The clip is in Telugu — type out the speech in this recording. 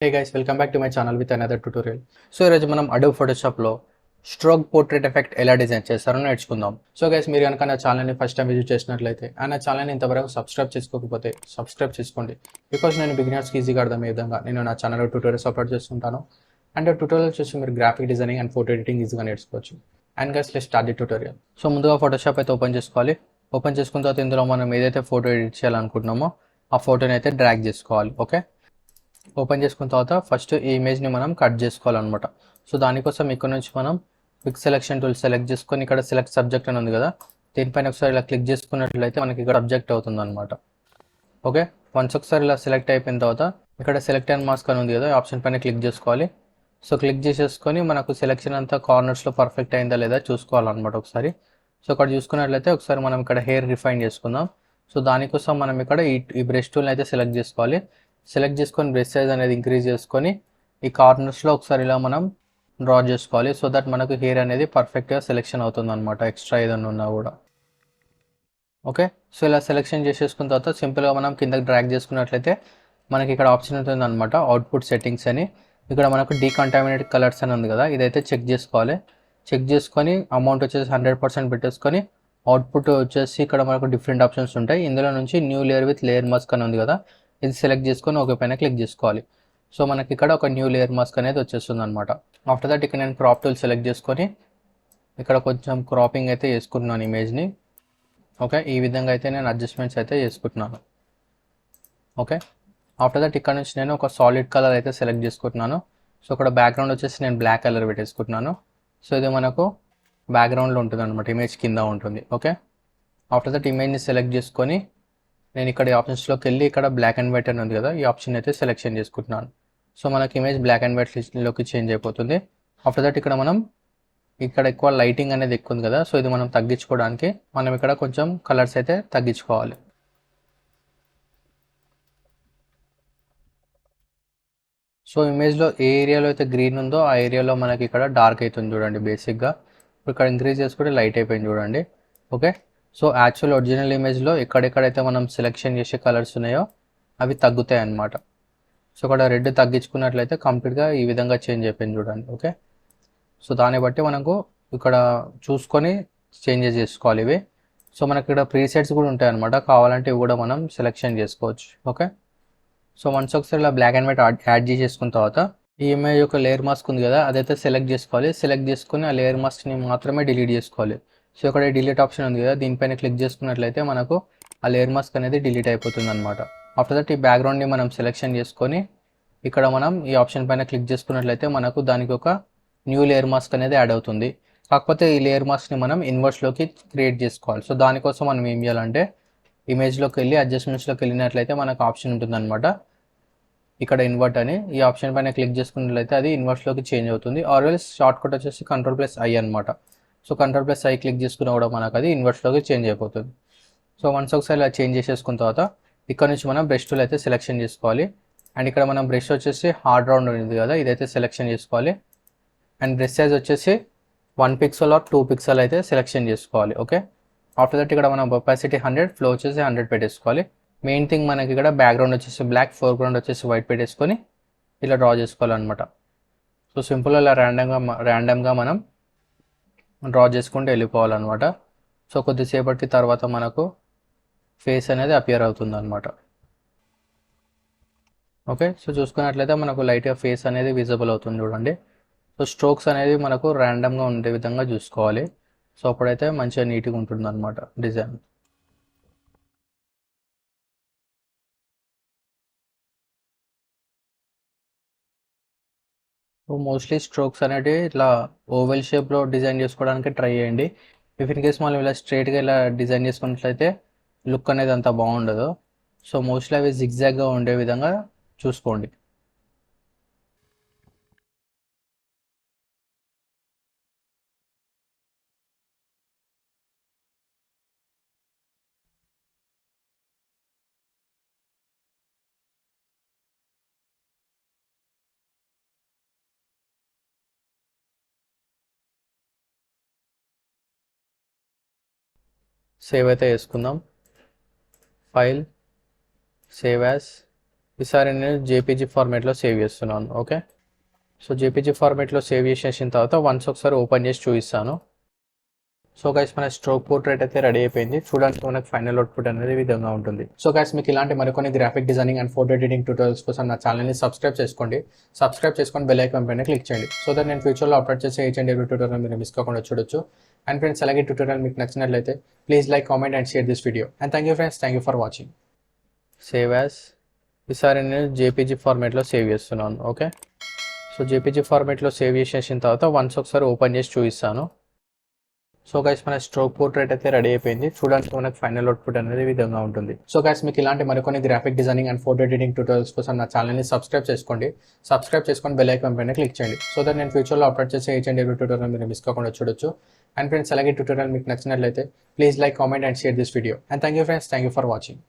Hey guys, welcome back to my channel with another tutorial. So ఈరోజు మనం అడోబ్ ఫోటోషాప్లో స్ట్రోక్ పోర్ట్రేట్ ఎఫెక్ట్ ఎలా డిజైన్ చేస్తారో నేర్చుకుందాం. సో గైస్, మీరు కనుక నా ఛానల్ని ఫస్ట్ టైం విజిట్ చేసినట్లయితే అండ్ నా ఛానల్ని ఇంతవరకు సబ్స్క్రైబ్ చేసుకోకపోతే సబ్స్క్రైబ్ చేసుకోండి. బికాస్ నేను బిగినర్స్కి ఈజీగా అర్థమయ్యే విధంగా నేను నా ఛానల్లో ట్యూటోరియల్స్ అప్లోడ్ చేస్తుంటాను. అండ్ ట్యూటోరియల్ చూసి మీరు graphic designing and photo editing ఈజీగా నేర్చుకోవచ్చు. And guys, let's start the tutorial. So ముందుగా ఫోటోషాప్ అయితే ఓపెన్ చేసుకోవాలి. ఓపెన్ చేసుకున్న తర్వాత ఇందులో మనం ఏదైతే ఫోటో ఎడిట్ చేయాలనుకుంటున్నామో ఆ ఫోటోని అయితే డ్రాగ్ చేసుకోవాలి. ఓకే, ఓపెన్ చేసుకున్న తర్వాత ఫస్ట్ ఈ ఇమేజ్ని మనం కట్ చేసుకోవాలన్నమాట. సో దానికోసం ఇక్కడ నుంచి మనం క్విక్ సెలెక్షన్ టూల్ సెలెక్ట్ చేసుకొని ఇక్కడ సెలెక్ట్ సబ్జెక్ట్ అని ఉంది కదా, దీనిపైన ఒకసారి ఇలా క్లిక్ చేసుకున్నట్లయితే మనకి ఇక్కడ సబ్జెక్ట్ అవుతుంది అనమాట. ఓకే, వన్స్ ఒకసారి ఇలా సెలెక్ట్ అయిపోయిన తర్వాత ఇక్కడ సెలెక్ట్ అండ్ మాస్క్ అని ఉంది కదా, ఆప్షన్ పైన క్లిక్ చేసుకోవాలి. సో క్లిక్ చేసేసుకొని మనకు సెలెక్షన్ అంతా కార్నర్స్లో పర్ఫెక్ట్ అయిందా లేదా చూసుకోవాలన్నమాట ఒకసారి. సో ఇక్కడ చూసుకున్నట్లయితే ఒకసారి మనం ఇక్కడ హెయిర్ రిఫైన్ చేసుకుందాం. సో దానికోసం మనం ఇక్కడ ఈ బ్రష్ టూల్ని అయితే సెలెక్ట్ చేసుకోవాలి. సెలెక్ట్ చేసుకొని బ్రష్ సైజ్ అనేది ఇంక్రీజ్ చేసుకొని ఈ కార్నర్స్లో ఒకసారి ఇలా మనం డ్రా చేసుకోవాలి. సో దట్ మనకు హెయిర్ అనేది పర్ఫెక్ట్గా సెలెక్షన్ అవుతుంది అనమాట, ఎక్స్ట్రా ఏదైనా ఉన్నా కూడా. ఓకే, సో ఇలా సెలెక్షన్ చేసేసుకున్న తర్వాత సింపుల్గా మనం కిందకి డ్రాగ్ చేసుకున్నట్లయితే మనకి ఇక్కడ ఆప్షన్ ఉంటుంది అనమాట, అవుట్పుట్ సెట్టింగ్స్ అని. ఇక్కడ మనకు డీకంటామినేట్ కలర్స్ అని ఉంది కదా, ఇదైతే చెక్ చేసుకోవాలి. చెక్ చేసుకొని అమౌంట్ వచ్చేసి 100% పెట్టేసుకొని అవుట్పుట్ వచ్చేసి ఇక్కడ మనకు డిఫరెంట్ ఆప్షన్స్ ఉంటాయి. ఇందులో నుంచి new layer with layer mask అని ఉంది కదా, ఇది సెలెక్ట్ చేసుకొని ఓకే పైన క్లిక్ చేసుకోవాలి. సో మనకి ఇక్కడ ఒక న్యూ లేయర్ మాస్క్ అనేది వచ్చేస్తుంది అనమాట. ఆఫ్టర్ దట్ ఇక్కడ నేను క్రాప్ టూల్ సెలెక్ట్ చేసుకొని ఇక్కడ కొంచెం క్రాపింగ్ అయితే చేసుకుంటున్నాను ఇమేజ్ని. ఓకే, ఈ విధంగా అయితే నేను అడ్జస్ట్మెంట్స్ అయితే చేసుకుంటున్నాను. ఓకే, ఆఫ్టర్ దట్ ఇక్కడ నుంచి నేను ఒక సాలిడ్ కలర్ అయితే సెలెక్ట్ చేసుకుంటున్నాను. సో ఇక్కడ బ్యాక్గ్రౌండ్ వచ్చేసి నేను బ్లాక్ కలర్ పెట్టేసుకుంటున్నాను. సో ఇది మనకు బ్యాక్గ్రౌండ్లో ఉంటుంది అనమాట, ఇమేజ్ కింద ఉంటుంది. ఓకే, ఆఫ్టర్ దట్ ఇమేజ్ని సెలెక్ట్ చేసుకొని నేను ఇక్కడ ఆప్షన్స్లోకి వెళ్ళి ఇక్కడ బ్లాక్ అండ్ వైట్ అని ఉంది కదా, ఈ ఆప్షన్ అయితే సెలెక్షన్ చేసుకుంటున్నాను. సో మనకి ఇమేజ్ బ్లాక్ అండ్ వైట్లోకి చేంజ్ అయిపోతుంది. ఆఫ్టర్ దట్ ఇక్కడ మనం ఇక్కడ ఎక్కువ లైటింగ్ అనేది ఎక్కువ ఉంది కదా, సో ఇది మనం తగ్గించుకోవడానికి మనం ఇక్కడ కొంచెం కలర్స్ అయితే తగ్గించుకోవాలి. సో ఇమేజ్లో ఏ ఏరియాలో అయితే గ్రీన్ ఉందో ఆ ఏరియాలో మనకి ఇక్కడ డార్క్ అవుతుంది చూడండి బేసిక్గా. ఇక్కడ ఇంక్రీజ్ చేసుకుంటే లైట్ అయిపోయింది చూడండి. ఓకే, సో యాక్చువల్ ఒరిజినల్ ఇమేజ్లో ఎక్కడెక్కడైతే మనం సెలెక్షన్ చేసే కలర్స్ ఉన్నాయో అవి తగ్గుతాయి అన్నమాట. సో ఇక్కడ రెడ్ తగ్గించుకున్నట్లయితే కంప్లీట్గా ఈ విధంగా చేంజ్ అయిపోయింది చూడండి. ఓకే, సో దాన్ని బట్టి మనకు ఇక్కడ చూసుకొని చేంజెస్ చేసుకోవాలి ఇవి. సో మనకి ఇక్కడ ప్రీసెట్స్ కూడా ఉంటాయి అన్నమాట, కావాలంటే ఇవి కూడా మనం సెలెక్షన్ చేసుకోవచ్చు. ఓకే, సో వన్స్ ఒకసారి ఇలా బ్లాక్ అండ్ వైట్ యాడ్ చేసేసుకున్న తర్వాత ఈ ఇమేజ్ యొక్క లేయర్ మాస్క్ ఉంది కదా, అదైతే సెలెక్ట్ చేసుకోవాలి. సెలెక్ట్ చేసుకుని ఆ లేయర్ మాస్క్ని మాత్రమే డిలీట్ చేసుకోవాలి. సో ఇక్కడ డిలీట్ ఆప్షన్ ఉంది కదా, దీనిపైన క్లిక్ చేసుకున్నట్లయితే మనకు ఆ లేయర్ మాస్క్ అనేది డిలీట్ అయిపోతుంది అనమాట. ఆఫ్టర్ దట్ ఈ బ్యాక్గ్రౌండ్ని మనం సెలెక్షన్ చేసుకొని ఇక్కడ మనం ఈ ఆప్షన్ పైన క్లిక్ చేసుకున్నట్లయితే మనకు దానికి ఒక న్యూ లేయర్ మాస్క్ అనేది యాడ్ అవుతుంది. కాకపోతే ఈ లేయర్ మాస్క్ని మనం ఇన్వర్స్లోకి క్రియేట్ చేసుకోవాలి. సో దానికోసం మనం ఏం చేయాలంటే ఇమేజ్లోకి వెళ్ళి అడ్జస్ట్మెంట్స్లోకి వెళ్ళినట్లయితే మనకు ఆప్షన్ ఉంటుందన్నమాట, ఇక్కడ ఇన్వర్ట్ అని. ఈ ఆప్షన్ పైన క్లిక్ చేసుకున్నట్లయితే అది ఇన్వర్స్లోకి చేంజ్ అవుతుంది. ఆర్ఎల్స్ షార్ట్ కట్ వచ్చేసి Ctrl+I అనమాట. సో Ctrl+I క్లిక్ చేసుకున్నా కూడా మనకు అది ఇన్వర్స్లోకి చేంజ్ అయిపోతుంది. సో వన్స్ ఒకసారి ఇలా చేంజ్ చేసేసుకున్న తర్వాత ఇక్కడ నుంచి మనం బ్రష్ టూల్ అయితే సెలెక్షన్ చేసుకోవాలి. అండ్ ఇక్కడ మనం బ్రష్ వచ్చేసి హార్డ్ రౌండ్ ఉంది కదా, ఇదైతే సెలెక్షన్ చేసుకోవాలి. అండ్ బ్రష్ సైజ్ వచ్చేసి 1 పిక్సెల్ ఆర్ 2 పిక్సెల్ అయితే సెలెక్షన్ చేసుకోవాలి. ఓకే, ఆఫ్టర్ దట్ ఇక్కడ మనం ఒపాసిటీ 100, ఫ్లో వచ్చేసి 100 పెట్టేసుకోవాలి. మెయిన్ థింగ్ మనకి ఇక్కడ బ్యాక్గ్రౌండ్ వచ్చేసి బ్లాక్, ఫోర్గ్రౌండ్ వచ్చేసి వైట్ పెట్టేసుకొని ఇలా డ్రా చేసుకోవాలన్నమాట. సో సింపుల్గా ఇలా ర్యాండమ్గా మనం డ్రా చేసుకుంటూ వెళ్ళిపోవాలన్నమాట. సో కొద్దిసేపటి తర్వాత మనకు ఫేస్ అనేది అపియర్ అవుతుంది అనమాట. ఓకే, సో చూసుకున్నట్లయితే మనకు లైట్గా ఫేస్ అనేది విజిబుల్ అవుతుంది చూడండి. సో స్ట్రోక్స్ అనేది మనకు ర్యాండమ్గా ఉండే విధంగా చూసుకోవాలి. సో అప్పుడైతే మంచిగా నీట్గా ఉంటుంది అనమాట డిజైన్. సో మోస్ట్లీ స్ట్రోక్స్ అనేటివి ఇట్లా ఓవెల్ షేప్లో డిజైన్ చేసుకోవడానికి ట్రై చేయండి. ఇఫ్ ఇన్ కేస్ మనం ఇలా స్ట్రైట్గా ఇలా డిజైన్ చేసుకున్నట్లయితే లుక్ అనేది అంత బాగుండదు. సో మోస్ట్లీ అవి జిగ్జాగ్గా ఉండే విధంగా చూసుకోండి. సేవ్ అయితే చేసుకుందాం. ఫైల్, సేవ్ యాజ్, ఈసారి నేను జేపీజీ ఫార్మేట్లో సేవ్ చేస్తున్నాను. ఓకే, సో జేపీజీ ఫార్మేట్లో సేవ్ చేసేసిన తర్వాత వన్స్ ఒకసారి ఓపెన్ చేసి చూపిస్తాను. సో గైస్ మన స్ట్రోక్ పోర్ట్రేట్ అయితే రెడీ అయిపోయింది. చూడడానికి మనకు ఫైనల్ అవుట్పుట్ అనేది ఈ విధంగా ఉంటుంది. సో గైస్ మీకు ఇలాంటి మరికొన్ని graphic designing and photo editing tutorials కోసం నా ఛానల్ని సబ్స్క్రైబ్ చేసుకోండి. సబ్స్క్రైబ్ చేసుకొని బెల్ ఐకాన్ పైన క్లిక్ చేయండి. సో దట్ నేను ఫ్యూచర్లో అప్లోడ్ చేసే ఈచ్ అండ్ ఎవ్రీ ట్యూటోరియల్ మీరు మిస్ కాకుండా చూడొచ్చు. అండ్ ఫ్రెండ్స్ అలాగే ట్యూటోరియల్ మీకు నచ్చినట్లయితే please like, comment and share this video. And thank you friends, thank you for watching. Save as ఈసారి నేను జేపీజీ ఫార్మేట్లో సేవ్ చేస్తున్నాను. ఓకే, సో జేపీజీ ఫార్మేట్లో సేవ్ చేసేసిన తర్వాత వన్స్ ఒకసారి ఓపెన్ చేసి చూపిస్తాను. సో గైస్ మన స్ట్రోక్ పోర్ట్రేట్ అయితే రెడీ అయిపోయింది. చూడడానికి మనకు ఫైనల్ అవుట్పుట్ అనేది ఈ విధంగా ఉంటుంది. సో గైస్ మీకు ఇలాంటి మరికొన్ని graphic designing and photo editing tutorials కోసం నా ఛానల్ని సబ్స్క్రైబ్ చేసుకోండి. సబ్స్క్రైబ్ చేసుకొని బెల్ ఐకాన్ పైన క్లిక్ చేయండి. సో దట్ నేను ఫ్యూచర్లో అప్లోడ్ చేసే ఈచ్ అండ్ ఎవ్రీ ట్యూటోరియల్ మీరు మిస్ కాకుండా చూడొచ్చు. అండ్ ఫ్రెండ్స్ అలాగే ట్యూటోరియల్ మీకు నచ్చినట్లయితే please like, comment and share this video. And thank you friends, thank you for watching.